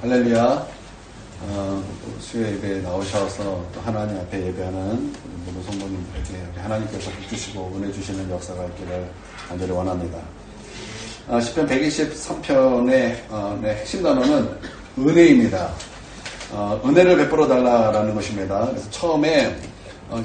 할렐루야. 수요 예배에 나오셔서 또 하나님 앞에 예배하는 모든 성도님들에게 하나님께서 주시고 은혜 주시는 역사가 있기를 간절히 원합니다. 시편 123편의 핵심 단어는 은혜입니다. 은혜를 베풀어 달라라는 것입니다. 그래서 처음에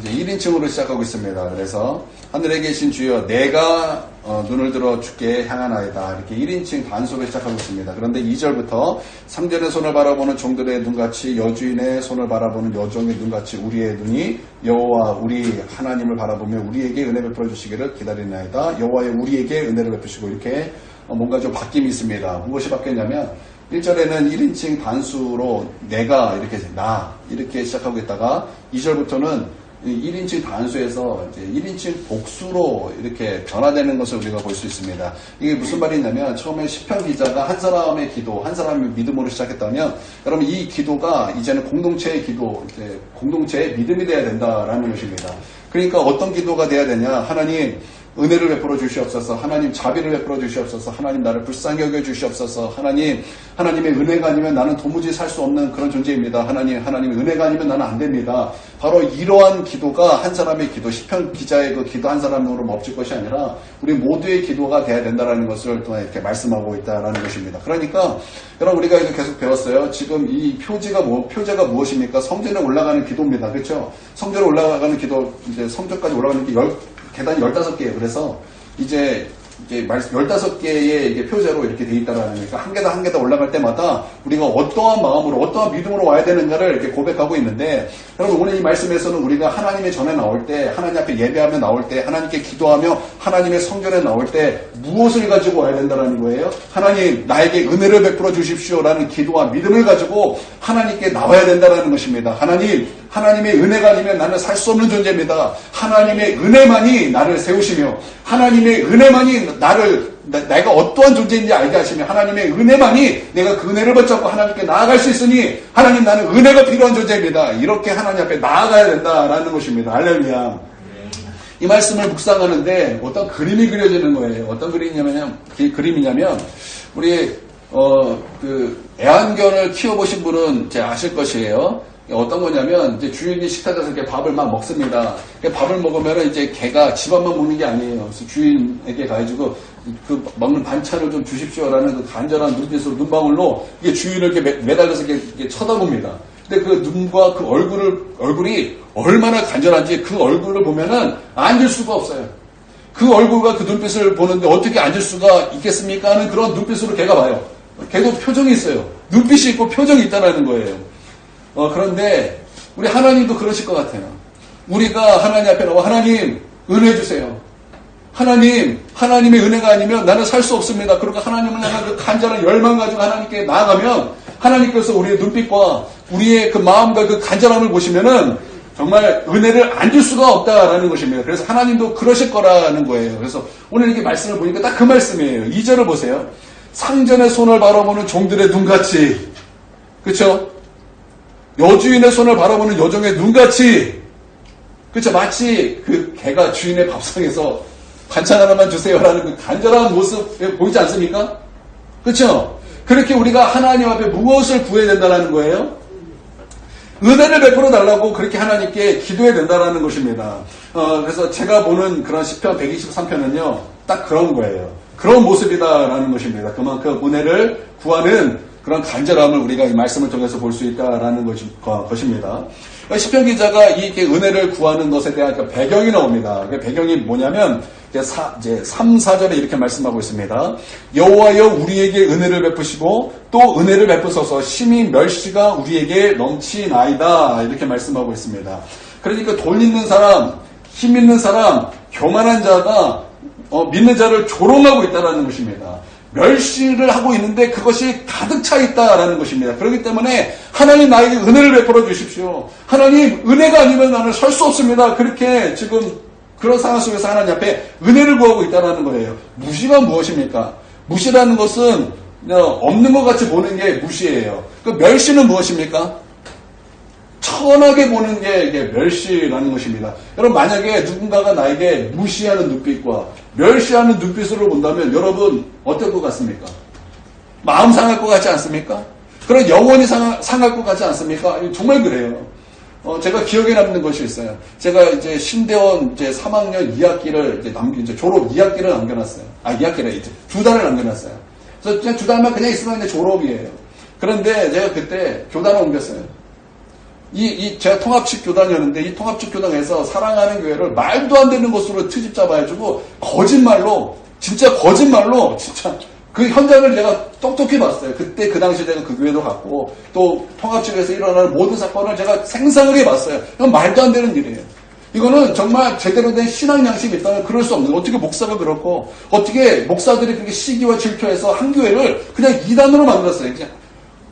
이제 1인칭으로 시작하고 있습니다. 그래서 하늘에 계신 주여 내가 눈을 들어 주께 향하나이다. 이렇게 1인칭 단수로 시작하고 있습니다. 그런데 2절부터 상전의 손을 바라보는 종들의 눈같이 여주인의 손을 바라보는 여종의 눈같이 우리의 눈이 여호와 우리 하나님을 바라보며 우리에게 은혜 베풀어 주시기를 기다리나이다. 여호와의 우리에게 은혜를 베푸시고 이렇게 뭔가 좀 바뀜이 있습니다. 무엇이 바뀌었냐면 1절에는 1인칭 단수로 내가 이렇게 나 이렇게 시작하고 있다가 2절부터는 1인칭 단수에서 이제 1인칭 복수로 이렇게 변화되는 것을 우리가 볼 수 있습니다. 이게 무슨 말이냐면 처음에 시편 기자가 한 사람의 기도, 한 사람의 믿음으로 시작했다면 여러분 이 기도가 이제는 공동체의 기도, 이제 공동체의 믿음이 돼야 된다라는 것입니다. 그러니까 어떤 기도가 돼야 되냐? 하나님 은혜를 베풀어 주시옵소서. 하나님 자비를 베풀어 주시옵소서. 하나님 나를 불쌍히 여겨 주시옵소서. 하나님의 은혜가 아니면 나는 도무지 살 수 없는 그런 존재입니다. 하나님의 은혜가 아니면 나는 안 됩니다. 바로 이러한 기도가 한 사람의 기도, 시편 기자의 그 기도 한 사람으로 멈출 것이 아니라 우리 모두의 기도가 돼야 된다라는 것을 또 이렇게 말씀하고 있다라는 것입니다. 그러니까 여러분 우리가 이거 계속 배웠어요. 지금 이 표제가 무엇입니까? 성전에 올라가는 기도입니다. 그렇죠? 성전에 올라가는 기도, 이제 성전까지 올라가는 게 계단이 15개예요. 그래서 이제 15개의 이게 표제로 이렇게 돼 있다라는 거니까 한 계단 한 계단 올라갈 때마다 우리가 어떠한 마음으로 어떠한 믿음으로 와야 되는가를 이렇게 고백하고 있는데 여러분 오늘 이 말씀에서는 우리가 하나님의 전에 나올 때 하나님 앞에 예배하며 나올 때 하나님께 기도하며 하나님의 성전에 나올 때 무엇을 가지고 와야 된다는 거예요? 하나님 나에게 은혜를 베풀어 주십시오라는 기도와 믿음을 가지고 하나님께 나와야 된다는 것입니다. 하나님의 은혜가 아니면 나는 살 수 없는 존재입니다. 하나님의 은혜만이 나를 세우시며 하나님의 은혜만이 내가 어떠한 존재인지 알게 하시며 하나님의 은혜만이 내가 그 은혜를 붙잡고 하나님께 나아갈 수 있으니 하나님 나는 은혜가 필요한 존재입니다. 이렇게 하나님 앞에 나아가야 된다라는 것입니다. 할렐루야. 이 말씀을 묵상하는데 어떤 그림이 그려지는 거예요. 어떤 그림이냐면 우리 애완견을 키워보신 분은 이제 아실 것이에요. 어떤 거냐면 이제 주인이 식탁에서 이렇게 밥을 막 먹습니다. 밥을 먹으면 이제 개가 집안만 먹는 게 아니에요. 그래서 주인에게 가가지고 그 먹는 반찬을 좀 주십시오라는 그 간절한 눈빛으로 눈방울로 이게 주인을 이렇게 매달려서 이렇게 쳐다봅니다. 근데 그 눈과 그 얼굴이 얼마나 간절한지 그 얼굴을 보면은 앉을 수가 없어요. 그 얼굴과 그 눈빛을 보는데 어떻게 앉을 수가 있겠습니까? 하는 그런 눈빛으로 개가 봐요. 개도 표정이 있어요. 눈빛이 있고 표정이 있다는 거예요. 그런데 우리 하나님도 그러실 것 같아요. 우리가 하나님 앞에 나와 하나님 은혜 주세요. 하나님의 은혜가 아니면 나는 살 수 없습니다. 그러니까 하나님을 향한 그 간절한 열망 가지고 하나님께 나아가면 하나님께서 우리의 눈빛과 우리의 그 마음과 그 간절함을 보시면은 정말 은혜를 안 줄 수가 없다라는 것입니다. 그래서 하나님도 그러실 거라는 거예요. 그래서 오늘 이렇게 말씀을 보니까 딱 그 말씀이에요. 2절을 보세요. 상전의 손을 바라보는 종들의 눈같이, 그렇죠? 여주인의 손을 바라보는 여종의 눈같이, 그렇죠? 마치 그 개가 주인의 밥상에서 반찬 하나만 주세요라는 그 간절한 모습 보이지 않습니까? 그렇죠? 그렇게 우리가 하나님 앞에 무엇을 구해야 된다는 거예요? 은혜를 베풀어 달라고 그렇게 하나님께 기도해야 된다는 것입니다. 그래서 제가 보는 그런 시편 123편은요, 딱 그런 거예요. 그런 모습이다라는 것입니다. 그만큼 은혜를 구하는 그런 간절함을 우리가 이 말씀을 통해서 볼 수 있다라는 것입니다. 시편 기자가 이렇게 은혜를 구하는 것에 대한 그 배경이 나옵니다. 그 배경이 뭐냐면 이제 3, 4절에 이렇게 말씀하고 있습니다. 여호와여 우리에게 은혜를 베푸시고 또 은혜를 베푸소서 심히 멸시가 우리에게 넘치나이다. 이렇게 말씀하고 있습니다. 그러니까 돈 있는 사람, 힘 있는 사람, 교만한 자가 믿는 자를 조롱하고 있다는 것입니다. 멸시를 하고 있는데 그것이 가득 차 있다라는 것입니다. 그렇기 때문에 하나님 나에게 은혜를 베풀어 주십시오. 하나님 은혜가 아니면 나는 설 수 없습니다. 그렇게 지금 그런 상황 속에서 하나님 앞에 은혜를 구하고 있다는 거예요. 무시가 무엇입니까? 무시라는 것은 없는 것 같이 보는 게 무시예요. 그 멸시는 무엇입니까? 천하게 보는 게 이게 멸시라는 것입니다. 여러분 만약에 누군가가 나에게 무시하는 눈빛과 멸시하는 눈빛으로 본다면 여러분 어떨 것 같습니까? 마음 상할 것 같지 않습니까? 그런 영원히 상할 것 같지 않습니까? 정말 그래요. 제가 기억에 남는 것이 있어요. 제가 이제 신대원 이제 3학년 2학기를 이제 졸업 2학기를 남겨놨어요. 2학기를 이제 2달을 남겨놨어요. 그래서 그냥 2달만 그냥 있으면 이제 졸업이에요. 그런데 제가 그때 교단을 옮겼어요. 제가 통합식 교단이었는데 이 통합식 교단에서 사랑하는 교회를 말도 안 되는 것으로 트집 잡아가지고 거짓말로 진짜 그 현장을 내가 똑똑히 봤어요. 그때 그 당시에 제가 그 교회도 갔고 또 통합식에서 일어나는 모든 사건을 제가 생생하게 봤어요. 이건 말도 안 되는 일이에요. 이거는 정말 제대로 된 신앙 양심이 있다면 그럴 수 없는 거예요. 어떻게 목사가 그렇고 어떻게 목사들이 그렇게 시기와 질투해서 한 교회를 그냥 이단으로 만들었어요. 그냥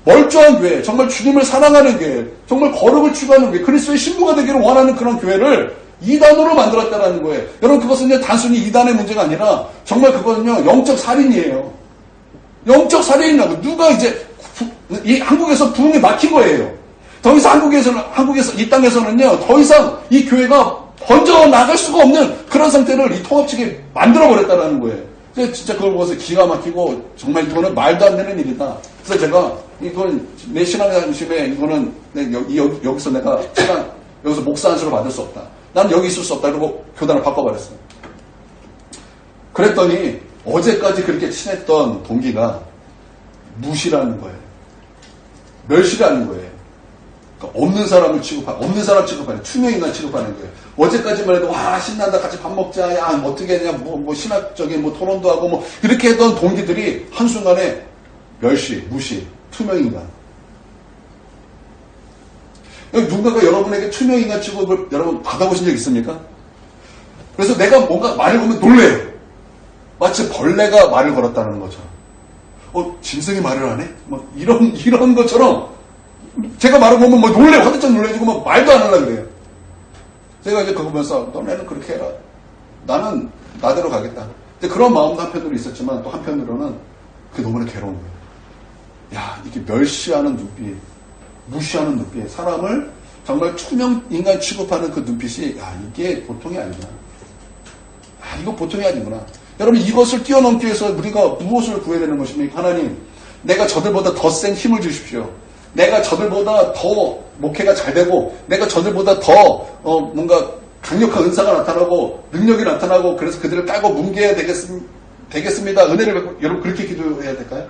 멀쩡한 교회, 정말 주님을 사랑하는 교회, 정말 거룩을 추구하는 교회, 그리스도의 신부가 되기를 원하는 그런 교회를 이단으로 만들었다는 거예요. 여러분 그것은 이제 단순히 이단의 문제가 아니라 정말 그거는요 영적 살인이에요. 영적 살인이라고 누가 이제 이 한국에서 부흥이 막힌 거예요. 더 이상 한국에서 이 땅에서는요 더 이상 이 교회가 번져 나갈 수가 없는 그런 상태를 이 통합측이 만들어 버렸다는 거예요. 진짜 그걸 보고서 기가 막히고 정말 이거는 말도 안 되는 일이다. 그래서 제가 이건 내 신앙심에 이거는 여기서 내가 여기서 목사 안수를 받을 수 없다. 나는 여기 있을 수 없다. 그리고 교단을 바꿔버렸어요. 그랬더니 어제까지 그렇게 친했던 동기가 무시라는 거예요. 멸시라는 거예요. 그러니까 없는 사람 취급하는 투명인간 취급하는 거예요. 어제까지만 해도 와 신난다 같이 밥 먹자 야 어떻게 했냐 뭐 신학적인 토론도 하고 이렇게 했던 동기들이 한순간에 멸시, 무시, 투명인간. 누군가가 여러분에게 투명인간 취급을 여러분 받아보신 적 있습니까? 그래서 내가 뭔가 말을 걸면 놀래요. 마치 벌레가 말을 걸었다는 것처럼. 짐승이 말을 하네? 이런 것처럼 제가 말을 보면 놀래요. 화들짝 놀래지고 말도 안 하려고 그래요. 제가 이제 그거 보면서 너네는 그렇게 해라. 나는 나대로 가겠다. 근데 그런 마음도 한편으로 있었지만 또 한편으로는 그게 너무나 괴로운 거예요. 야, 이렇게 멸시하는 눈빛, 무시하는 눈빛, 사람을 정말 투명 인간 취급하는 그 눈빛이, 야, 이게 보통이 아니구나. 이거 보통이 아니구나. 여러분, 이것을 뛰어넘기 위해서 우리가 무엇을 구해야 되는 것입니까? 하나님, 내가 저들보다 더 센 힘을 주십시오. 내가 저들보다 더 목회가 잘 되고, 내가 저들보다 더, 뭔가 강력한 은사가 나타나고, 능력이 나타나고, 그래서 그들을 깔고 뭉개야 되겠습니다. 은혜를 받고, 여러분, 그렇게 기도해야 될까요?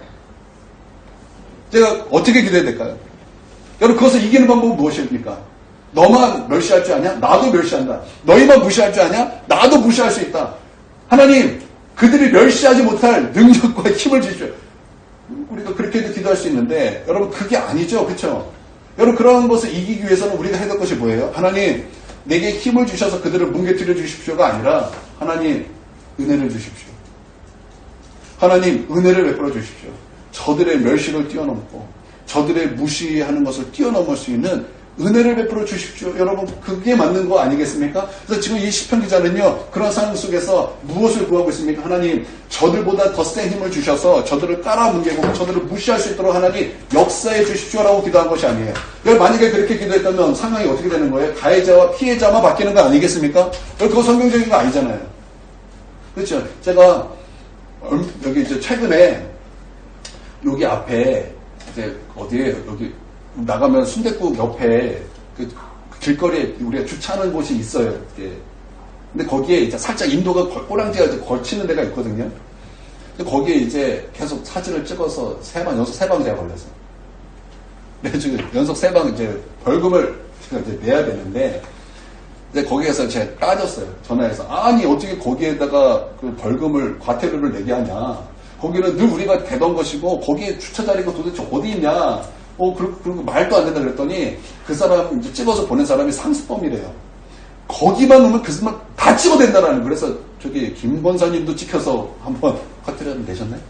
제가 어떻게 기도해야 될까요? 여러분 그것을 이기는 방법은 무엇입니까? 너만 멸시할 줄 아냐? 나도 멸시한다. 너희만 무시할 줄 아냐? 나도 무시할 수 있다. 하나님 그들이 멸시하지 못할 능력과 힘을 주십시오. 우리가 그렇게도 기도할 수 있는데 여러분 그게 아니죠. 그렇죠? 여러분 그런 것을 이기기 위해서는 우리가 해야 될 것이 뭐예요? 하나님 내게 힘을 주셔서 그들을 뭉개뜨려 주십시오가 아니라 하나님 은혜를 주십시오. 하나님 은혜를 베풀어 주십시오. 저들의 멸시를 뛰어넘고 저들의 무시하는 것을 뛰어넘을 수 있는 은혜를 베풀어 주십시오. 여러분 그게 맞는 거 아니겠습니까? 그래서 지금 이 시편 기자는요 그런 상황 속에서 무엇을 구하고 있습니까? 하나님 저들보다 더 센 힘을 주셔서 저들을 깔아뭉개고 저들을 무시할 수 있도록 하나님 역사해 주십시오라고 기도한 것이 아니에요. 만약에 그렇게 기도했다면 상황이 어떻게 되는 거예요? 가해자와 피해자만 바뀌는 거 아니겠습니까? 그거 성경적인 거 아니잖아요. 그렇죠? 제가 여기 이제 최근에 여기 앞에 이제 어디에 여기 나가면 순댓국 옆에 그 길거리에 우리가 주차하는 곳이 있어요. 근데 거기에 이제 살짝 인도가 꼬랑지가 걸치는 데가 있거든요. 근데 거기에 이제 계속 사진을 찍어서 연속 3방 제가 걸렸어요. 그래서 연속 3방 이제 벌금을 제가 이제 내야 되는데 이제 거기에서 제가 따졌어요. 전화해서 아니 어떻게 거기에다가 그 벌금을 과태료를 내게 하냐. 거기는 늘 우리가 대던 것이고 거기에 주차 자리가 도대체 어디 있냐. 그리고 말도 안 된다 그랬더니 그 사람 이제 찍어서 보낸 사람이 상습범이래요. 거기만 오면 그 사람 다 찍어댄다라는. 그래서 저기 김 권사님도 찍혀서 한번 과태료 내셨나요?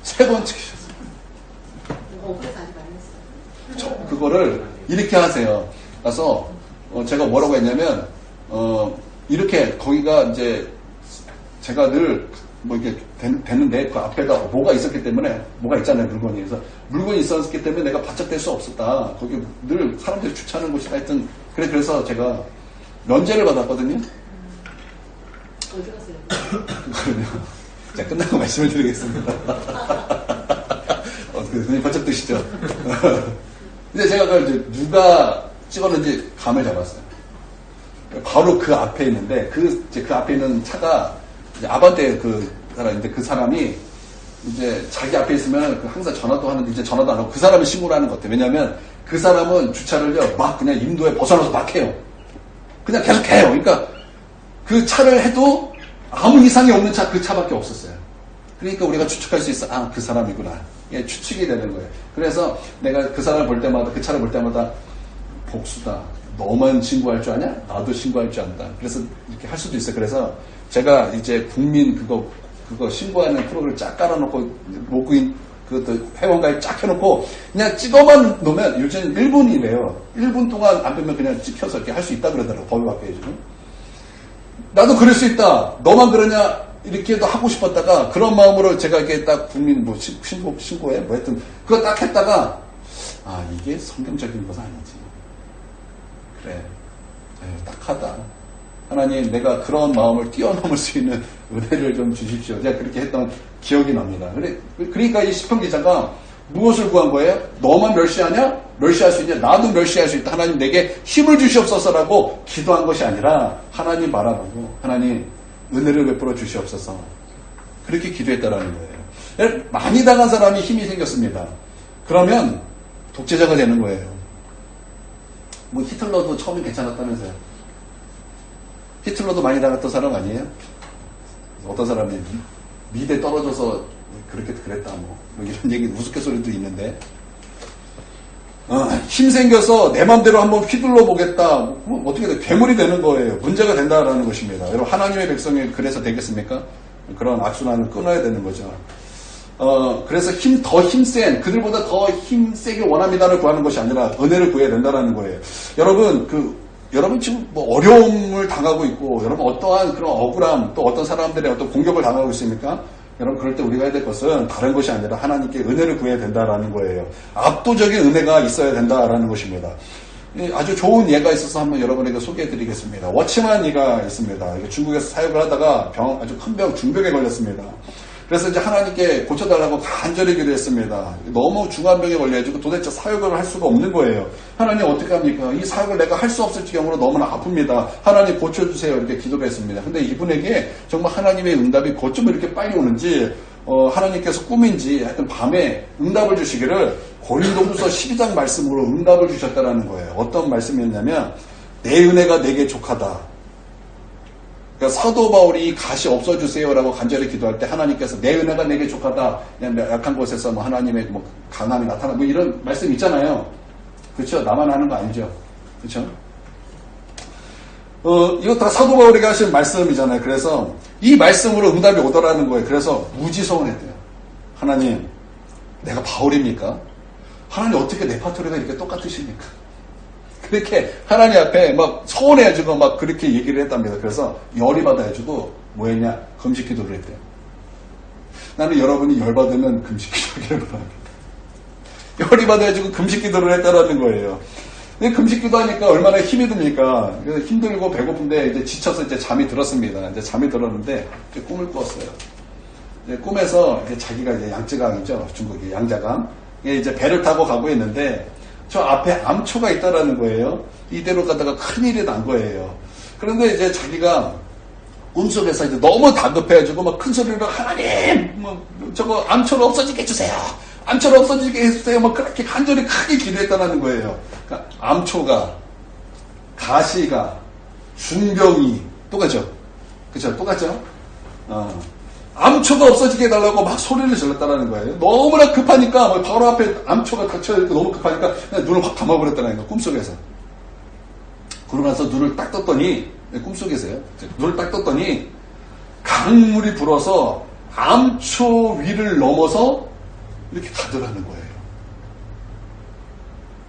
3번 찍히셨어요. 그래서 아직 안 했어요. 그거를 이렇게 하세요. 그래서 제가 뭐라고 했냐면 이렇게 거기가 이제 제가 늘 이렇게 되는데 그 앞에가 뭐가 있었기 때문에 뭐가 있잖아요 물건이. 그래서 물건이 있었기 때문에 내가 바짝 될 수 없었다. 거기 늘 사람들이 주차하는 곳이다. 하여튼 그래서 제가 면제를 받았거든요. 어디 갔어요? 그거는요. 제가 끝나고 말씀을 드리겠습니다. 눈이 번쩍 뜨시죠? 근데 제가 그걸 이제 누가 찍었는지 감을 잡았어요. 바로 그 앞에 있는데, 그 앞에 있는 차가 이제 아반떼 그 사람인데, 그 사람이 이제 자기 앞에 있으면 항상 전화도 하는데 이제 전화도 안 하고 그 사람이 신고를 하는 것 같아요. 왜냐면 그 사람은 주차를요, 막 그냥 인도에 벗어나서 막 해요. 그냥 계속 해요. 그러니까 그 차를 해도 아무 이상이 없는 차, 그 차밖에 없었어요. 그러니까 우리가 추측할 수 있어. 아, 그 사람이구나. 예, 추측이 되는 거예요. 그래서 내가 그 사람을 볼 때마다, 그 차를 볼 때마다 복수다. 너만 신고할 줄 아냐? 나도 신고할 줄 안다. 그래서 이렇게 할 수도 있어요. 그래서 제가 이제 국민 그거 신고하는 프로그램을 쫙 깔아놓고, 로그인, 그것도 회원가입 쫙 해놓고, 그냥 찍어만 놓으면 요즘 1분이래요. 1분 동안 안 빼면 그냥 찍혀서 이렇게 할 수 있다 그러더라고요. 법이 바뀌어요, 지금. 나도 그럴 수 있다. 너만 그러냐? 이렇게도 하고 싶었다가, 그런 마음으로 제가 이렇게 딱 국민 뭐 신고해? 뭐 하여튼, 그거 딱 했다가, 아, 이게 성경적인 것은 아니지. 그래. 에휴, 딱하다. 하나님, 내가 그런 마음을 뛰어넘을 수 있는 은혜를 좀 주십시오. 제가 그렇게 했던 기억이 납니다. 그러니까 이 시편 기자가 무엇을 구한 거예요? 너만 멸시하냐? 멸시할 수 있냐? 나도 멸시할 수 있다. 하나님 내게 힘을 주시옵소서라고 기도한 것이 아니라 하나님 바라보고 하나님 은혜를 베풀어 주시옵소서. 그렇게 기도했다라는 거예요. 많이 당한 사람이 힘이 생겼습니다. 그러면 독재자가 되는 거예요. 뭐 히틀러도 처음엔 괜찮았다면서요. 히틀러도 많이 당했던 사람 아니에요? 어떤 사람이 미대 떨어져서 그렇게 그랬다 뭐 이런 얘기 우스갯소리도 있는데 힘 생겨서 내 맘대로 한번 휘둘러 보겠다 뭐 어떻게 돼? 괴물이 되는 거예요. 문제가 된다라는 것입니다. 여러분 하나님의 백성이 그래서 되겠습니까? 그런 악순환을 끊어야 되는 거죠. 그래서 더 힘센 그들보다 더 힘세게 원합니다를 구하는 것이 아니라 은혜를 구해야 된다라는 거예요. 여러분 지금 뭐 어려움을 당하고 있고 여러분 어떠한 그런 억울함 또 어떤 사람들의 어떤 공격을 당하고 있습니까? 여러분 그럴 때 우리가 해야 될 것은 다른 것이 아니라 하나님께 은혜를 구해야 된다라는 거예요. 압도적인 은혜가 있어야 된다라는 것입니다. 아주 좋은 예가 있어서 한번 여러분에게 소개해드리겠습니다. 워치만이가 있습니다. 중국에서 사역을 하다가 아주 큰 중병에 걸렸습니다. 그래서 이제 하나님께 고쳐달라고 간절히 기도했습니다. 너무 중한 병에 걸려가지고 도대체 사역을 할 수가 없는 거예요. 하나님 어떻게 합니까? 이 사역을 내가 할 수 없을 지경으로 너무나 아픕니다. 하나님 고쳐주세요. 이렇게 기도를 했습니다. 근데 이분에게 정말 하나님의 응답이 어쩜 이렇게 빨리 오는지 하나님께서 꿈인지 하여튼 밤에 응답을 주시기를 고린도후서 12장 말씀으로 응답을 주셨다는 거예요. 어떤 말씀이었냐면 내 은혜가 내게 족하다. 그러니까 사도 바울이 가시 없어주세요라고 간절히 기도할 때 하나님께서 내 은혜가 내게 족하다. 그냥 약한 곳에서 뭐 하나님의 뭐 강함이 나타나 뭐 이런 말씀 있잖아요. 그렇죠? 나만 하는 거 아니죠? 그렇죠? 이거 다 사도 바울에게 하신 말씀이잖아요. 그래서 이 말씀으로 응답이 오더라는 거예요. 그래서 무지서운했대요. 하나님, 내가 바울입니까? 하나님 어떻게 내 파토리가 이렇게 똑같으십니까? 그렇게 하나님 앞에 막 서운해가지고 막 그렇게 얘기를 했답니다. 그래서 열이 받아가지고 뭐 했냐? 금식 기도를 했대요. 나는 여러분이 열 받으면 금식 기도하기를 바랍니다. 열이 받아가지고 금식 기도를 했다라는 거예요. 금식 기도하니까 얼마나 힘이 듭니까? 그래서 힘들고 배고픈데 이제 지쳐서 이제 잠이 들었습니다. 이제 잠이 들었는데 이제 꿈을 꾸었어요. 이제 꿈에서 이제 자기가 이제 양쯔강이죠. 중국의 양자강. 이제 배를 타고 가고 있는데 저 앞에 암초가 있다라는 거예요. 이대로 가다가 큰일이 난 거예요. 그런데 이제 자기가 꿈속에서 이제 너무 다급해가지고 막 큰 소리로 하나님, 뭐 저거 암초를 없어지게 해주세요. 암초를 없어지게 해주세요. 막 그렇게 간절히 크게 기도했다는 거예요. 그러니까 암초가, 가시가, 중병이 똑같죠? 그쵸? 똑같죠? 암초가 없어지게 해달라고 막 소리를 질렀다는 거예요. 너무나 급하니까 바로 앞에 암초가 닥쳐있고 너무 급하니까 그냥 눈을 확 감아버렸다는 거예요. 꿈속에서. 그러고 나서 눈을 딱 떴더니 꿈속에서요. 눈을 딱 떴더니 강물이 불어서 암초 위를 넘어서 이렇게 가더라는 거예요.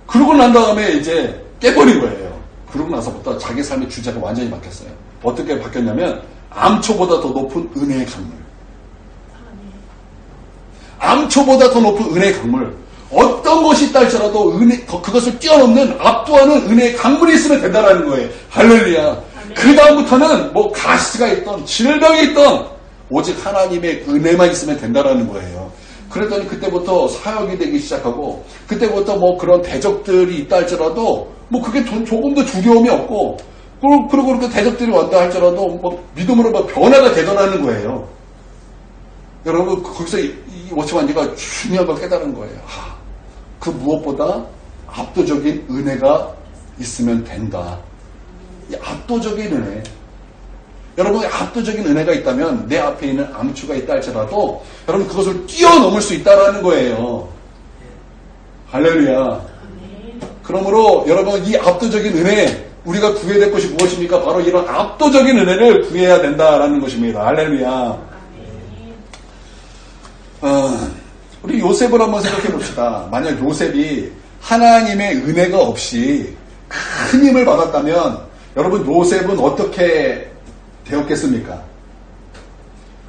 그러고 난 다음에 이제 깨버린 거예요. 그러고 나서부터 자기 삶의 주제가 완전히 바뀌었어요. 어떻게 바뀌었냐면 암초보다 더 높은 은혜의 강물. 암초보다 더 높은 은혜의 강물. 어떤 것이 있다 할지라도 그것을 뛰어넘는 압도하는 은혜의 강물이 있으면 된다는 거예요. 할렐루야. 그 다음부터는 뭐 가시가 있던 질병이 있던 오직 하나님의 은혜만 있으면 된다는 거예요. 그랬더니 그때부터 사역이 되기 시작하고 그때부터 뭐 그런 대적들이 있다 할지라도 뭐 그게 조금도 두려움이 없고 그리고 그렇게 대적들이 왔다 할지라도 뭐 믿음으로 막 변화가 되더라는 거예요. 여러분 거기서 이 워치만이가 중요한 걸 깨달은 거예요. 그 무엇보다 압도적인 은혜가 있으면 된다. 이 압도적인 은혜. 여러분 압도적인 은혜가 있다면 내 앞에 있는 암추가 있다 할지라도 여러분 그것을 뛰어넘을 수 있다라는 거예요. 할렐루야. 그러므로 여러분 이 압도적인 은혜 우리가 구해야 될 것이 무엇입니까? 바로 이런 압도적인 은혜를 구해야 된다라는 것입니다. 할렐루야. 우리 요셉을 한번 생각해 봅시다. 만약 요셉이 하나님의 은혜가 없이 큰 힘을 받았다면 여러분 요셉은 어떻게 되었겠습니까?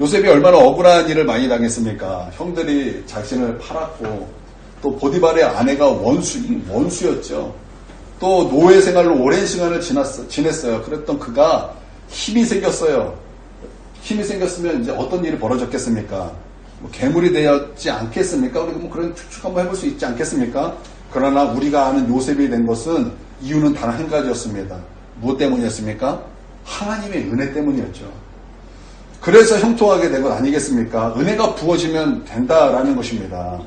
요셉이 얼마나 억울한 일을 많이 당했습니까? 형들이 자신을 팔았고 또 보디발의 아내가 원수였죠. 또 노예 생활로 오랜 시간을 지냈어요. 그랬던 그가 힘이 생겼어요. 힘이 생겼으면 이제 어떤 일이 벌어졌겠습니까? 뭐 괴물이 되었지 않겠습니까? 우리가 뭐 그런 추측 한번 해볼 수 있지 않겠습니까? 그러나 우리가 아는 요셉이 된 것은 이유는 단 한 가지였습니다. 무엇 때문이었습니까? 하나님의 은혜 때문이었죠. 그래서 형통하게 된 것 아니겠습니까? 은혜가 부어지면 된다라는 것입니다.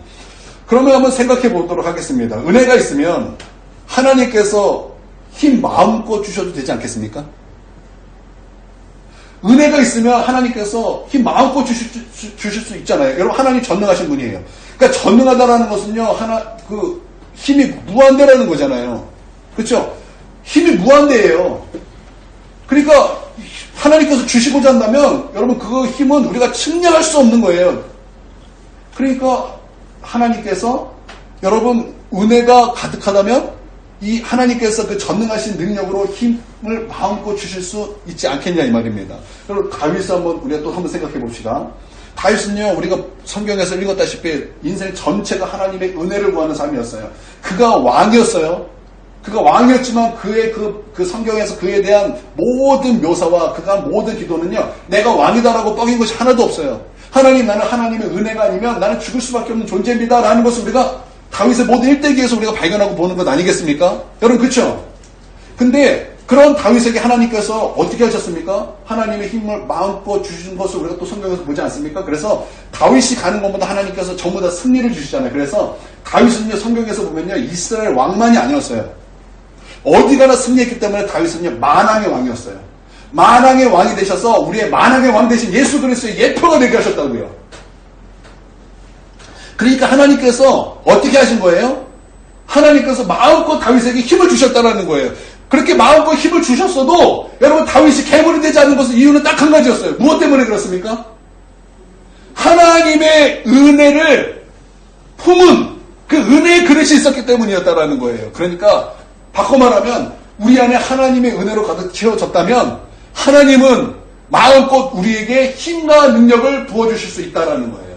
그러면 한번 생각해 보도록 하겠습니다. 은혜가 있으면 하나님께서 힘 마음껏 주셔도 되지 않겠습니까? 은혜가 있으면 하나님께서 힘 마음껏 주실 수 있잖아요. 여러분 하나님 전능하신 분이에요. 그러니까 전능하다라는 것은요, 힘이 무한대라는 거잖아요. 그렇죠? 힘이 무한대예요. 그러니까 하나님께서 주시고자 한다면 여러분 그 힘은 우리가 측량할 수 없는 거예요. 그러니까 하나님께서 여러분 은혜가 가득하다면 이 하나님께서 그 전능하신 능력으로 힘을 마음껏 주실 수 있지 않겠냐 이 말입니다. 여러분 다윗을 우리가 또 한번 생각해 봅시다. 다윗은요 우리가 성경에서 읽었다시피 인생 전체가 하나님의 은혜를 구하는 삶이었어요. 그가 왕이었어요. 그가 왕이었지만 그의 그 성경에서 그에 대한 모든 묘사와 그가 모든 기도는요 내가 왕이다라고 뻐긴 것이 하나도 없어요. 하나님 나는 하나님의 은혜가 아니면 나는 죽을 수밖에 없는 존재입니다 라는 것을 우리가 다윗의 모든 일대기에서 우리가 발견하고 보는 것 아니겠습니까? 여러분 그렇죠? 근데 그런 다윗에게 하나님께서 어떻게 하셨습니까? 하나님의 힘을 마음껏 주신 것을 우리가 또 성경에서 보지 않습니까? 그래서 다윗이 가는 것보다 하나님께서 전부 다 승리를 주시잖아요. 그래서 다윗은요 성경에서 보면요 이스라엘 왕만이 아니었어요. 어디 가나 승리했기 때문에 다윗은요 만왕의 왕이었어요. 만왕의 왕이 되셔서 우리의 만왕의 왕 대신 예수 그리스도의 예표가 되게 하셨다고요. 그러니까 하나님께서 어떻게 하신 거예요? 하나님께서 마음껏 다윗에게 힘을 주셨다는 거예요. 그렇게 마음껏 힘을 주셨어도 여러분 다윗이 괴물이 되지 않는 것은 이유는 딱 한 가지였어요. 무엇 때문에 그렇습니까? 하나님의 은혜를 품은 그 은혜의 그릇이 있었기 때문이었다라는 거예요. 그러니까 바꿔 말하면 우리 안에 하나님의 은혜로 가득 채워졌다면 하나님은 마음껏 우리에게 힘과 능력을 부어주실 수 있다라는 거예요.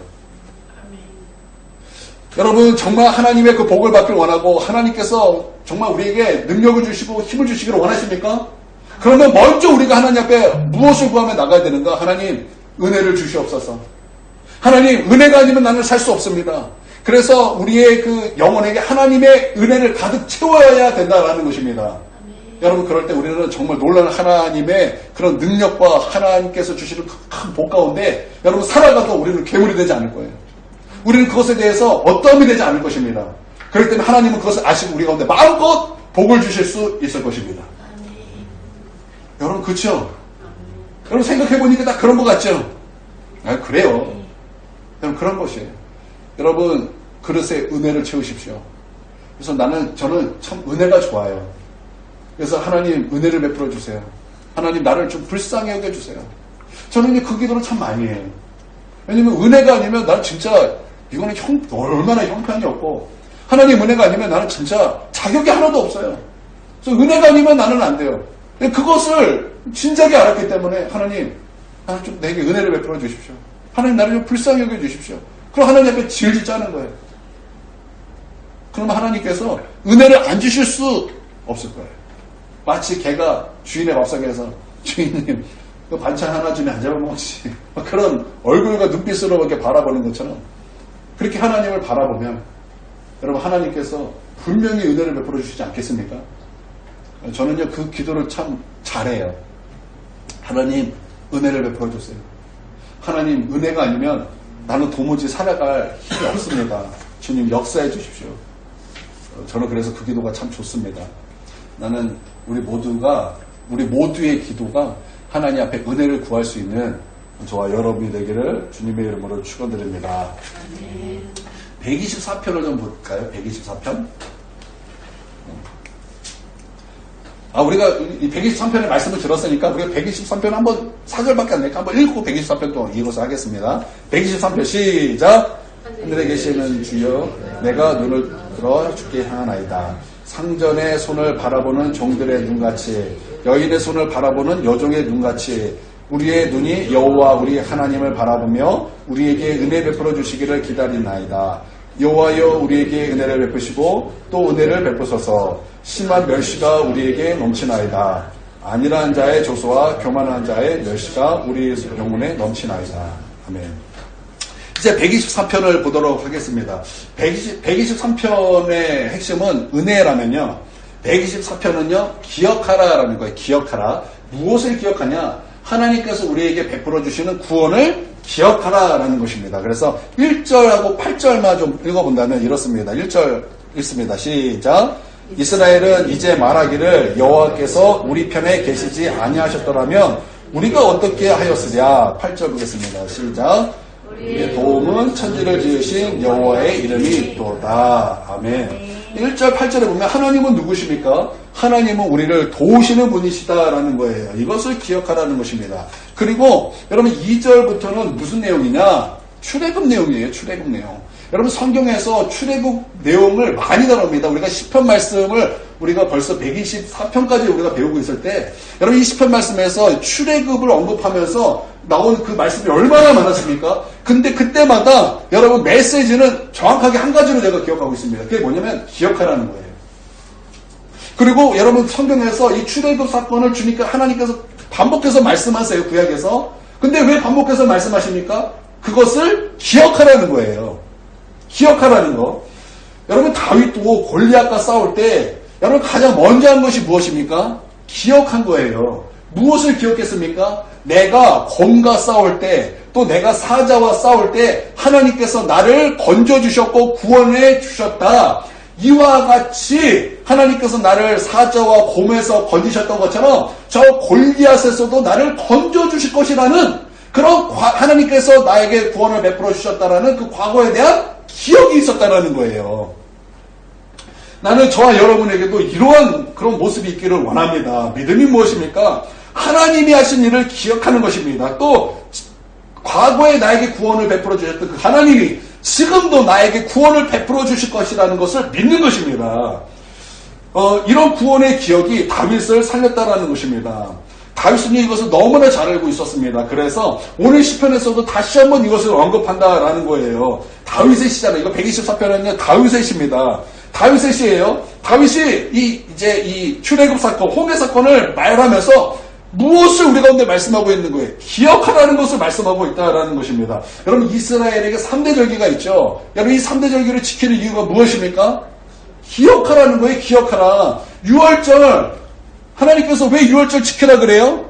여러분 정말 하나님의 그 복을 받길 원하고 하나님께서 정말 우리에게 능력을 주시고 힘을 주시기를 원하십니까? 그러면 먼저 우리가 하나님 앞에 무엇을 구하며 나가야 되는가? 하나님 은혜를 주시옵소서. 하나님 은혜가 아니면 나는 살 수 없습니다. 그래서 우리의 그 영혼에게 하나님의 은혜를 가득 채워야 된다라는 것입니다. 여러분 그럴 때 우리는 정말 놀라운 하나님의 그런 능력과 하나님께서 주시는 큰 복 가운데 여러분 살아가도 우리는 괴물이 되지 않을 거예요. 우리는 그것에 대해서 어떠함이 되지 않을 것입니다. 그렇기 때문에 하나님은 그것을 아시고 우리 가운데 마음껏 복을 주실 수 있을 것입니다. 여러분 그렇죠? 여러분 생각해보니까 딱 그런 것 같죠? 그래요. 여러분 그런 것이에요. 여러분 그릇에 은혜를 채우십시오. 그래서 저는 참 은혜가 좋아요. 그래서 하나님 은혜를 베풀어 주세요. 하나님 나를 좀 불쌍히 여겨주세요. 저는 이제 그 기도를 참 많이 해요. 왜냐면 은혜가 아니면 난 진짜 이거는 얼마나 형편이 없고 하나님 은혜가 아니면 나는 진짜 자격이 하나도 없어요. 그래서 은혜가 아니면 나는 안 돼요. 그것을 진작에 알았기 때문에 하나님 좀 내게 은혜를 베풀어 주십시오. 하나님 나를 좀 불쌍히 여겨 주십시오. 그럼 하나님 앞에 질질 짜는 거예요. 그러면 하나님께서 은혜를 안 주실 수 없을 거예요. 마치 개가 주인의 밥상에서 주인님 그 반찬 하나 주면 안 잡아먹지 그런 얼굴과 눈빛으로 이렇게 바라보는 것처럼 그렇게 하나님을 바라보면 여러분 하나님께서 분명히 은혜를 베풀어 주시지 않겠습니까? 저는요 그 기도를 참 잘해요. 하나님 은혜를 베풀어 주세요. 하나님 은혜가 아니면 나는 도무지 살아갈 힘이 없습니다. 주님 역사해 주십시오. 저는 그래서 그 기도가 참 좋습니다. 나는 우리 모두의 기도가 하나님 앞에 은혜를 구할 수 있는 저와 여러분이 되기를 주님의 이름으로 축원드립니다. 124편을 좀 볼까요? 124편. 우리가 이 123편의 말씀을 들었으니까 우리가 123편 한번 4절밖에 안 되니까 한번 읽고 124편 또 읽어서 하겠습니다. 123편 시작. 하늘에 계시는 주여 내가 눈을 들어 주께 향하나이다. 상전의 손을 바라보는 종들의 눈같이 여인의 손을 바라보는 여종의 눈같이 우리의 눈이 여호와 우리 하나님을 바라보며 우리에게 은혜 베풀어 주시기를 기다리나이다. 여호와여 우리에게 은혜를 베푸시고 또 은혜를 베푸소서. 심한 멸시가 우리에게 넘치나이다. 안일한 자의 조소와 교만한 자의 멸시가 우리 영혼에 넘치나이다. 아멘. 이제 123편을 보도록 하겠습니다. 123편의 핵심은 은혜라면요. 124편은요. 기억하라라는 거예요. 기억하라. 무엇을 기억하냐? 하나님께서 우리에게 베풀어 주시는 구원을 기억하라라는 것입니다. 그래서 1절하고 8절만 좀 읽어본다면 이렇습니다. 1절 읽습니다. 시작. 이스라엘은 이제 말하기를 여호와께서 우리 편에 계시지 아니하셨더라면 우리가 어떻게 하였으랴. 8절 보겠습니다. 시작. 우리의 도움은 천지를 지으신 여호와의 이름이 있도다. 아멘. 1절 8절에 보면 하나님은 누구십니까? 하나님은 우리를 도우시는 분이시다라는 거예요. 이것을 기억하라는 것입니다. 그리고 여러분 2절부터는 무슨 내용이냐? 출애굽 내용이에요. 출애굽 내용. 여러분 성경에서 출애굽 내용을 많이 다룹니다. 우리가 시편 말씀을 우리가 벌써 124편까지 우리가 배우고 있을 때 여러분 이 시편 말씀에서 출애굽을 언급하면서 나온 그 말씀이 얼마나 많았습니까? 근데 그때마다 여러분 메시지는 정확하게 한 가지로 제가 기억하고 있습니다. 그게 뭐냐면 기억하라는 거예요. 그리고 여러분 성경에서 이 출애굽 사건을 주니까 하나님께서 반복해서 말씀하세요. 구약에서. 근데 왜 반복해서 말씀하십니까? 그것을 기억하라는 거예요. 기억하라는 거. 여러분 다윗도 골리앗과 싸울 때 여러분 가장 먼저 한 것이 무엇입니까? 기억한 거예요. 무엇을 기억했습니까? 내가 검과 싸울 때 또 내가 사자와 싸울 때 하나님께서 나를 건져주셨고 구원해 주셨다. 이와 같이 하나님께서 나를 사자와 곰에서 건지셨던 것처럼 저 골리앗에서도 나를 건져주실 것이라는 그런 하나님께서 나에게 구원을 베풀어 주셨다라는 그 과거에 대한 기억이 있었다는 거예요. 나는 저와 여러분에게도 이러한 그런 모습이 있기를 원합니다. 믿음이 무엇입니까? 하나님이 하신 일을 기억하는 것입니다. 또 과거에 나에게 구원을 베풀어 주셨던 그 하나님이 지금도 나에게 구원을 베풀어 주실 것이라는 것을 믿는 것입니다. 이런 구원의 기억이 다윗을 살렸다라는 것입니다. 다윗은 이것을 너무나 잘 알고 있었습니다. 그래서 오늘 시편에서도 다시 한번 이것을 언급한다라는 거예요. 다윗의 시잖아요. 이거 124편은요 다윗의 시입니다. 다윗의 시예요. 다윗이 이 출애굽 사건, 홍해 사건을 말하면서 무엇을 우리 가운데 말씀하고 있는 거예요? 기억하라는 것을 말씀하고 있다라는 것입니다. 여러분 이스라엘에게 3대 절기가 있죠. 여러분 이 3대 절기를 지키는 이유가 무엇입니까? 기억하라는 거예요. 기억하라. 6월절 하나님께서 왜 6월절 지키라 그래요?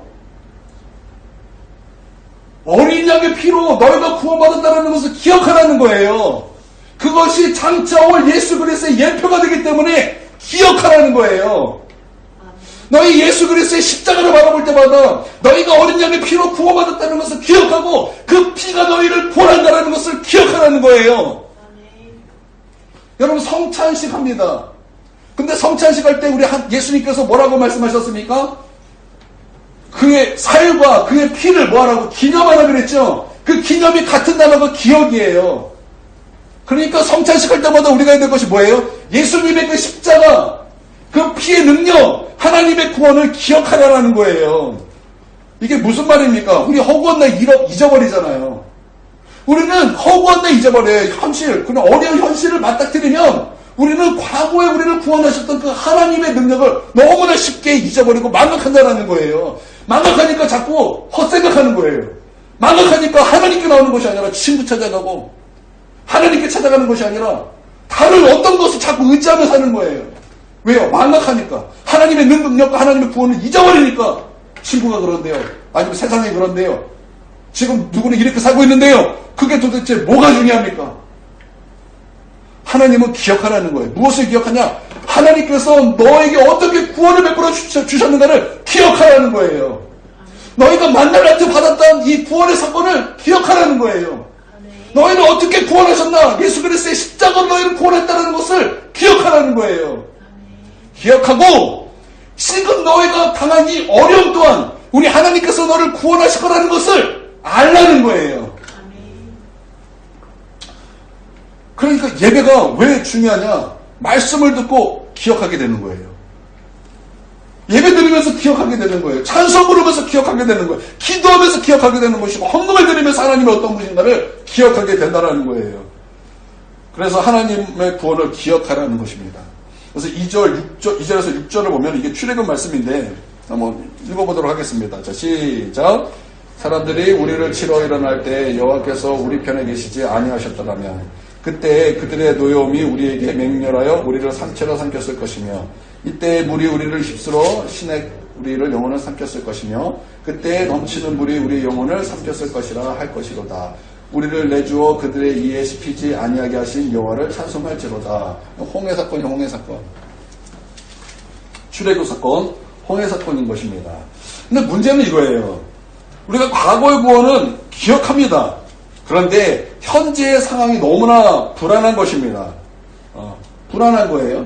어린 양의 피로 너희가 구원받았다는 것을 기억하라는 거예요. 그것이 장차 올 예수 그리스도의 예표가 되기 때문에 기억하라는 거예요. 너희 예수 그리스도의 십자가를 바라볼 때마다 너희가 어린 양의 피로 구원받았다는 것을 기억하고 그 피가 너희를 구원한다는 것을 기억하라는 거예요. 여러분 성찬식 합니다. 근데 성찬식 할 때 우리 예수님께서 뭐라고 말씀하셨습니까? 그의 살과 그의 피를 뭐하라고 기념하라 그랬죠. 그 기념이 같은 단어가 기억이에요. 그러니까 성찬식 할 때마다 우리가 해야 될 것이 뭐예요? 예수님의 그 십자가, 그 피의 능력, 하나님의 구원을 기억하라는 거예요. 이게 무슨 말입니까? 우리 허구한 날 잊어버리잖아요. 우리는 허구한 날 잊어버려요. 현실, 그냥 어려운 현실을 맞닥뜨리면 우리는 과거에 우리를 구원하셨던 그 하나님의 능력을 너무나 쉽게 잊어버리고 망각한다는 거예요. 망각하니까 자꾸 헛생각하는 거예요. 망각하니까 하나님께 나오는 것이 아니라 친구 찾아가고 하나님 하나님께 찾아가는 것이 아니라 다른 어떤 것을 자꾸 의지하며 사는 거예요. 왜요? 망각하니까. 하나님의 능력과 하나님의 구원을 잊어버리니까. 친구가 그런데요. 아니면 세상이 그런데요. 지금 누구는 이렇게 살고 있는데요. 그게 도대체 뭐가 중요합니까? 하나님은 기억하라는 거예요. 무엇을 기억하냐? 하나님께서 너에게 어떻게 구원을 베풀어 주셨는가를 기억하라는 거예요. 너희가 만날 때 받았던 이 구원의 사건을 기억하라는 거예요. 너희는 어떻게 구원하셨나? 예수 그리스도의 십자가로 너희를 구원했다는 것을 기억하라는 거예요. 기억하고 지금 너희가 당한 이 어려움 또한 우리 하나님께서 너를 구원하실 거라는 것을 알라는 거예요. 그러니까 예배가 왜 중요하냐? 말씀을 듣고 기억하게 되는 거예요. 예배 드리면서 기억하게 되는 거예요. 찬송 부르면서 기억하게 되는 거예요. 기도하면서 기억하게 되는 것이고 헌금을 드리면서 하나님이 어떤 분인가를 기억하게 된다는 거예요. 그래서 하나님의 구원을 기억하라는 것입니다. 그래서 2절에서 6절을 보면 이게 출애굽 말씀인데 한번 읽어보도록 하겠습니다. 자, 시작. 사람들이 우리를 치러 일어날 때 여호와께서 우리 편에 계시지 아니하셨더라면 그때 그들의 노여움이 우리에게 맹렬하여 우리를 산채로 삼켰을 것이며 이때 물이 우리를 휩쓸어 시냇 우리를 영혼을 삼켰을 것이며 그때 넘치는 물이 우리의 영혼을 삼켰을 것이라 할 것이로다. 우리를 내주어 그들의 이에 씹히지 아니하게 하신 여호와를 찬송할지로다. 홍해 사건이 홍해 사건. 출애굽 사건, 홍해 사건인 것입니다. 근데 문제는 이거예요. 우리가 과거의 구원은 기억합니다. 그런데 현재의 상황이 너무나 불안한 것입니다. 불안한 거예요.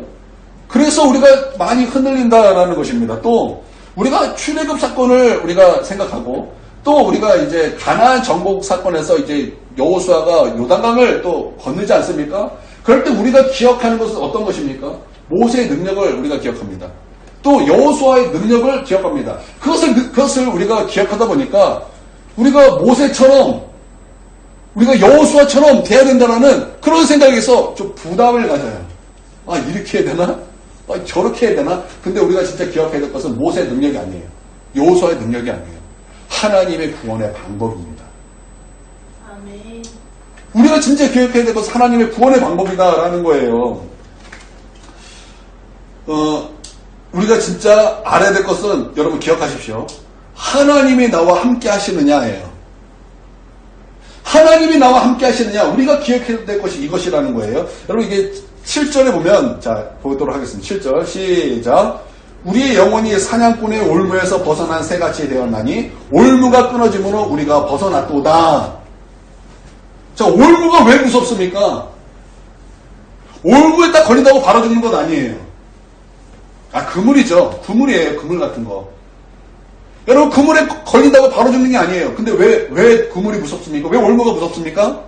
그래서 우리가 많이 흔들린다라는 것입니다. 또 우리가 출애굽 사건을 우리가 생각하고 또 우리가 이제 가나안 정복 사건에서 이제 여호수아가 요단강을 또 건너지 않습니까? 그럴 때 우리가 기억하는 것은 어떤 것입니까? 모세의 능력을 우리가 기억합니다. 또 여호수아의 능력을 기억합니다. 그것을 우리가 기억하다 보니까 우리가 모세처럼 우리가 여호수아처럼 돼야 된다는 그런 생각에서 좀 부담을 가져요. 아, 이렇게 해야 되나? 아, 저렇게 해야 되나? 근데 우리가 진짜 기억해야 될 것은 모세의 능력이 아니에요. 여호수아의 능력이 아니에요. 하나님의 구원의 방법입니다. 아멘. 우리가 진짜 기억해야 될 것은 하나님의 구원의 방법이다라는 거예요. 우리가 진짜 알아야 될 것은 여러분 기억하십시오. 하나님이 나와 함께 하시느냐예요. 하나님이 나와 함께 하시느냐, 우리가 기억해야 될 것이 이것이라는 거예요. 여러분 이게 7절에 보면, 자, 보도록 하겠습니다. 7절, 시작. 우리의 영혼이 사냥꾼의 올무에서 벗어난 새같이 되었나니 올무가 끊어짐으로 우리가 벗어났도다. 자, 올무가 왜 무섭습니까? 올무에 딱 걸린다고 바로 죽는 건 아니에요. 아, 그물이죠. 그물이에요. 그물 같은 거. 여러분, 그물에 걸린다고 바로 죽는 게 아니에요. 근데 왜 그물이 무섭습니까? 왜 올무가 무섭습니까?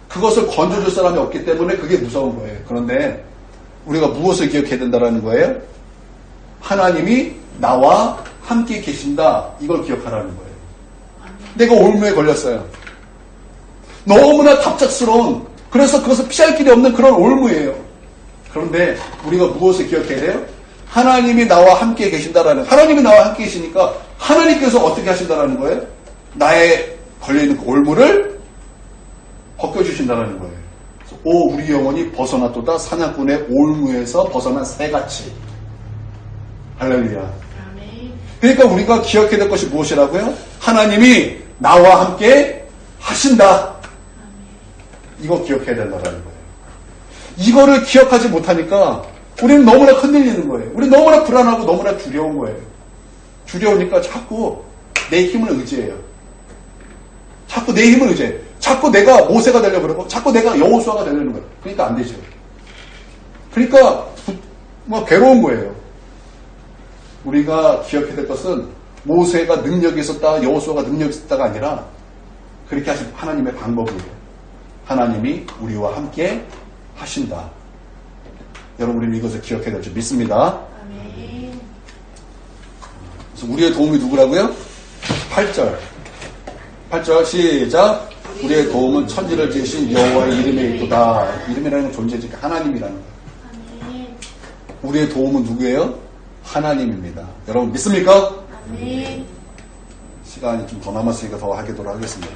그것을 건져줄 사람이 없기 때문에 그게 무서운 거예요. 그런데 우리가 무엇을 기억해야 된다는 거예요? 하나님이 나와 함께 계신다. 이걸 기억하라는 거예요. 내가 올무에 걸렸어요. 너무나 갑작스러운, 그래서 그것을 피할 길이 없는 그런 올무예요. 그런데 우리가 무엇을 기억해야 돼요? 하나님이 나와 함께 계신다라는, 하나님이 나와 함께 계시니까 하나님께서 어떻게 하신다라는 거예요? 나의 걸려있는 그 올무를 벗겨주신다라는 거예요. 오, 우리 영혼이 벗어났도다. 사냥꾼의 올무에서 벗어난 새같이. 할렐루야. 그러니까 우리가 기억해야 될 것이 무엇이라고요? 하나님이 나와 함께 하신다. 이거 기억해야 된다는 거예요. 이거를 기억하지 못하니까 우리는 너무나 흔들리는 거예요. 우리는 너무나 불안하고 너무나 두려운 거예요. 두려우니까 자꾸 내 힘을 의지해요. 자꾸 내 힘을 의지해요. 자꾸 내가 모세가 되려고 그러고 자꾸 내가 여호수아가 되려는 거예요. 그러니까 안 되죠. 그러니까 괴로운 거예요. 우리가 기억해야 될 것은 모세가 능력이 있었다, 여호수아가 능력이 있었다가 아니라 그렇게 하신 하나님의 방법이에요. 하나님이 우리와 함께 하신다. 여러분, 우리는 이것을 기억해야 될 줄 믿습니다. 아멘. 그래서 우리의 도움이 누구라고요? 8절. 8절 시작. 우리의 도움은 천지를 지으신 여호와의 이름에 있도다. 이름이라는 건 존재지 하나님이라는 거예요. 아멘. 우리의 도움은 누구예요? 하나님입니다. 여러분 믿습니까? 아멘. 시간이 좀 더 남았으니까 더 하도록 하겠습니다.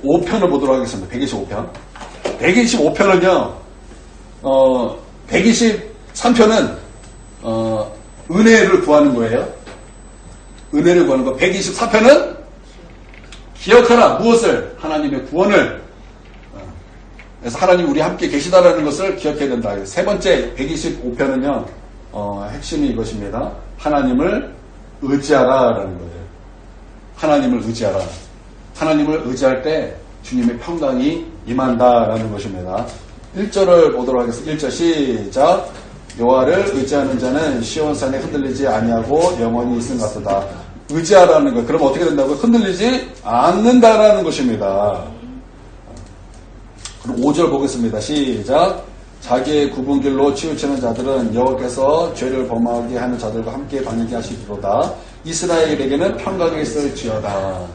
125편을 보도록 하겠습니다. 125편. 125편은요, 123편은, 은혜를 구하는 거예요. 은혜를 구하는 거. 124편은 기억하라. 무엇을? 하나님의 구원을. 그래서 하나님 우리 함께 계시다라는 것을 기억해야 된다. 세 번째 125편은요, 핵심이 이것입니다. 하나님을 의지하라라는 거예요. 하나님을 의지하라. 하나님을 의지할 때 주님의 평강이 임한다라는 것입니다. 1절을 보도록 하겠습니다. 1절 시작. 여호와를 의지하는 자는 시온산에 흔들리지 아니하고 영원히 있음 같도다. 의지하라는 거. 그럼 어떻게 된다고요? 흔들리지 않는다라는 것입니다. 그럼 5절 보겠습니다. 시작. 자기의 굽은 길로 치우치는 자들은 여호와께서 죄를 범하게 하는 자들과 함께 반응케 하시리로다. 이스라엘에게는 평강이 있을지어다.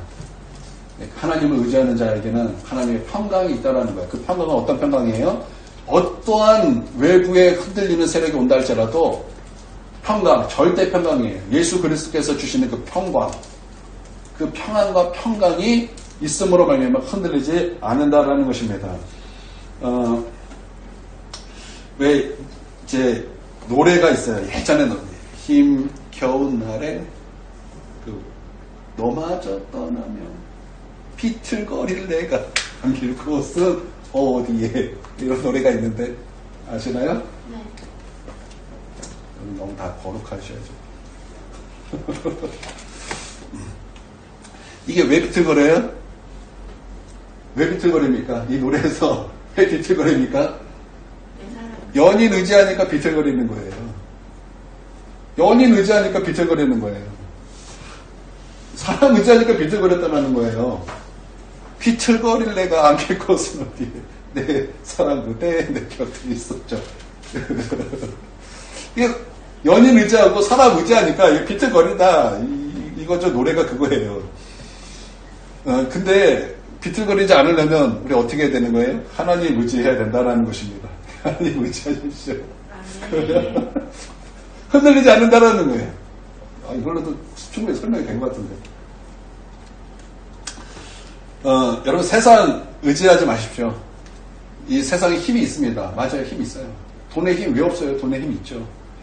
하나님을 의지하는 자에게는 하나님의 평강이 있다라는 거예요. 그 평강은 어떤 평강이에요? 어떠한 외부에 흔들리는 세력이 온다 할지라도 평강, 절대 평강이에요. 예수 그리스도께서 주시는 그 평강, 그 평안과 평강이 있음으로 말미암아 흔들리지 않는다라는 것입니다. 왜 이제 노래가 있어요. 예전에 노래. 힘겨운 날에 너마저 떠나면 비틀거릴 내가 잠길 곳은 어디에, 이런 노래가 있는데 아시나요? 네. 너무 다 거룩하셔야죠. 이게 왜 비틀거려요? 왜 비틀거립니까? 이 노래에서 왜 비틀거립니까? 연인 의지하니까 비틀거리는 거예요. 연인 의지하니까 비틀거리는 거예요. 사람 의지하니까 비틀거렸다는 거예요. 비틀거릴 내가 안길 곳은 어디에? 내 사랑 그대 내 곁에 있었죠. 연인 의지하고 사람 의지하니까 이게 비틀거린다. 이거죠. 노래가 그거예요. 근데 비틀거리지 않으려면 우리 어떻게 해야 되는 거예요? 하나님 의지해야 된다는 것입니다. 하나님 의지하십시오. 흔들리지 않는다라는 거예요. 이걸로도 충분히 설명이 된 것 같은데. 여러분 세상 의지하지 마십시오. 이 세상에 힘이 있습니다. 맞아요. 힘이 있어요. 돈의 힘 왜 없어요? 돈의 힘이 있죠.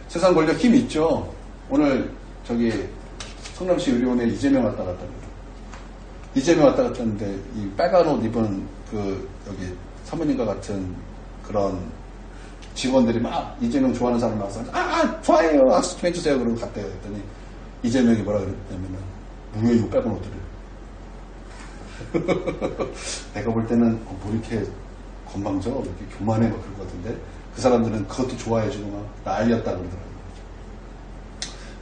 세상 권력 힘이 있죠. 오늘 저기 성남시 의료원에 이재명 왔다 갔다 그래요. 이재명 왔다 갔다 했는데 이 빨간 옷 입은 그 여기 사모님과 같은 그런 직원들이 막 이재명 좋아하는 사람 나와서 좋아해요. 악수 좀 해주세요. 그러고 갔대요. 했더니 이재명이 뭐라 그랬냐면은 뭐야 이거 빨간 옷들을. 내가 볼 때는 뭐 이렇게 건방져? 이렇게 교만해? 막 그럴 것 같은데 그 사람들은 그것도 좋아해주고 막 난리였다 그러더라고요.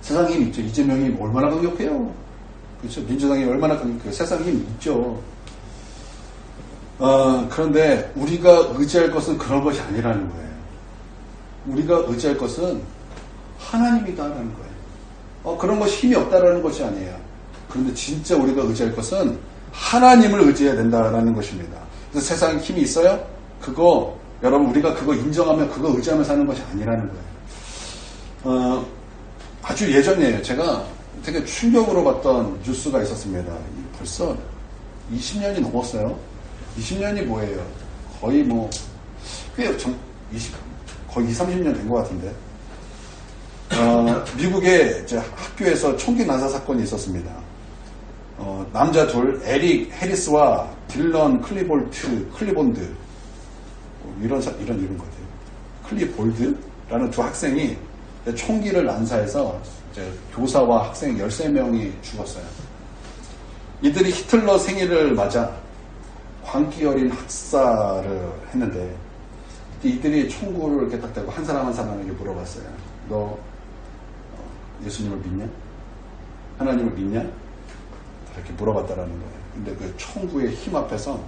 세상에 힘이 있죠. 이재명이 얼마나 강력해요. 그렇죠. 민주당이 얼마나 강력해요. 세상에 힘이 있죠. 그런데 우리가 의지할 것은 그런 것이 아니라는 거예요. 우리가 의지할 것은 하나님이다라는 거예요. 그런 것이 힘이 없다라는 것이 아니에요. 그런데 진짜 우리가 의지할 것은 하나님을 의지해야 된다라는 것입니다. 그래서 세상에 힘이 있어요? 그거 여러분 우리가 그거 인정하면 그거 의지하며 사는 것이 아니라는 거예요. 아주 예전이에요. 제가 되게 충격으로 봤던 뉴스가 있었습니다. 벌써 20년이 넘었어요. 20년이 뭐예요? 거의 뭐 거의 20, 30년 된 것 같은데 미국의 이제 학교에서 총기 난사 사건이 있었습니다. 남자 둘, 에릭 해리스와 딜런 클리본드 이런 이름 같아요. 클리볼드라는 두 학생이 총기를 난사해서 이제 교사와 학생 13명이 죽었어요. 이들이 히틀러 생일을 맞아 광기 어린 학살을 했는데 이들이 총구를 이렇게 딱 대고 한 사람 한 사람에게 물어봤어요. 너 예수님을 믿냐? 하나님을 믿냐? 이렇게 물어봤다라는 거예요. 근데 그 총구의 힘 앞에서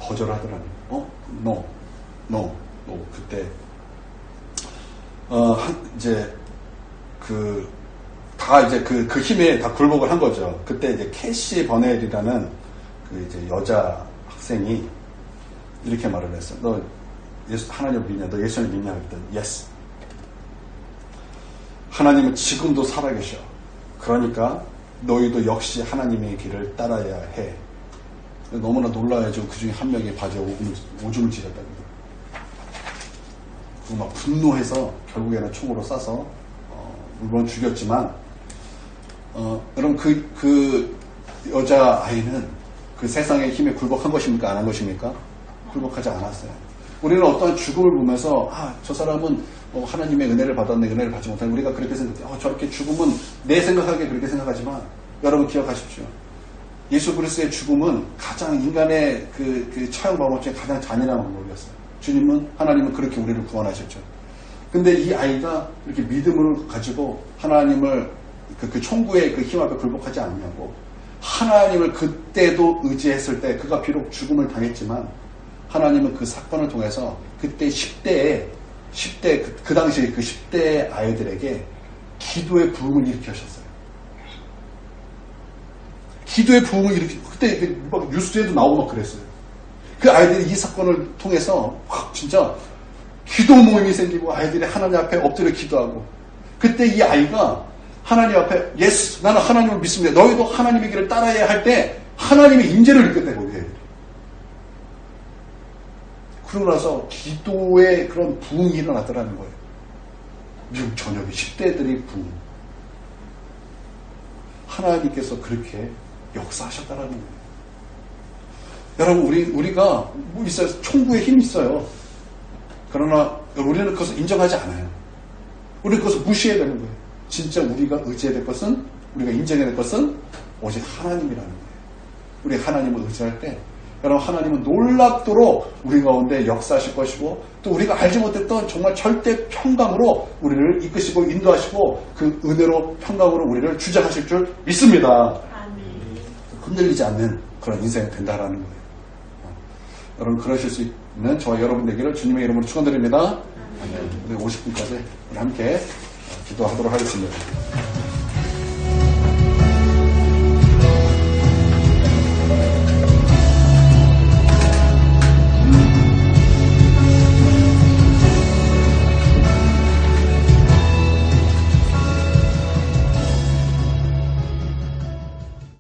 거절하더라고요. No. 그때 이제 그 힘에 다 굴복을 한 거죠. 그때 이제 캐시 버넬이라는 그 이제 여자 학생이 이렇게 말을 했어. 너 하나님을 믿냐? 너 예수를 믿냐? 그랬더니 yes. 하나님은 지금도 살아계셔. 그러니까 너희도 역시 하나님의 길을 따라야 해. 너무나 놀라야죠. 그 중에 한 명이 바지에 오줌을 찌렸다고. 그리고 막 분노해서 결국에는 총으로 쏴서 물론 죽였지만 여러분 그 여자아이는 그 세상의 힘에 굴복한 것입니까? 안 한 것입니까? 굴복하지 않았어요. 우리는 어떠한 죽음을 보면서 저 사람은 하나님의 은혜를 받았네, 은혜를 받지 못하네. 우리가 그렇게 생각해요. 저렇게 죽음은 내 생각하기에 그렇게 생각하지만 여러분 기억하십시오. 예수 그리스도의 죽음은 가장 인간의 그 처형 방법 중에 가장 잔인한 방법이었어요. 주님은 하나님은 그렇게 우리를 구원하셨죠. 근데 이 아이가 이렇게 믿음을 가지고 하나님을 그 총구의 그 힘 앞에 굴복하지 않냐고 하나님을 그때도 의지했을 때 그가 비록 죽음을 당했지만 하나님은 그 사건을 통해서 그때 10대 그 당시 그 10대 아이들에게 기도의 부흥을 일으키셨어요. 기도의 부흥을 그때 막 뉴스에도 나오고 막 그랬어요. 그 아이들이 이 사건을 통해서 진짜 기도 모임이 생기고 아이들이 하나님 앞에 엎드려 기도하고 그때 이 아이가 하나님 앞에 예수 나는 하나님을 믿습니다. 너희도 하나님의 길을 따라야 할 때 하나님의 인재를 느꼈대 거기에. 그러고 나서 기도의 그런 부흥이 일어나더라는 거예요. 미국 전역의 10대들이 부흥. 하나님께서 그렇게 역사하셨다라는 거예요. 여러분 우리가 뭐 있어요? 총구에 힘이 있어요. 그러나 우리는 그것을 인정하지 않아요. 우리는 그것을 무시해야 되는 거예요. 진짜 우리가 의지해야 될 것은 우리가 인정해야 될 것은 오직 하나님이라는 거예요. 우리 하나님을 의지할 때 여러분 하나님은 놀랍도록 우리 가운데 역사하실 것이고 또 우리가 알지 못했던 정말 절대 평강으로 우리를 이끄시고 인도하시고 그 은혜로 평강으로 우리를 주장하실 줄 믿습니다. 흔들리지 않는 그런 인생이 된다라는 거예요. 여러분 그러실 수 있는 저와 여러분 되기를 주님의 이름으로 축원드립니다. 우리 50분까지 우리 함께 기도하도록 하겠습니다.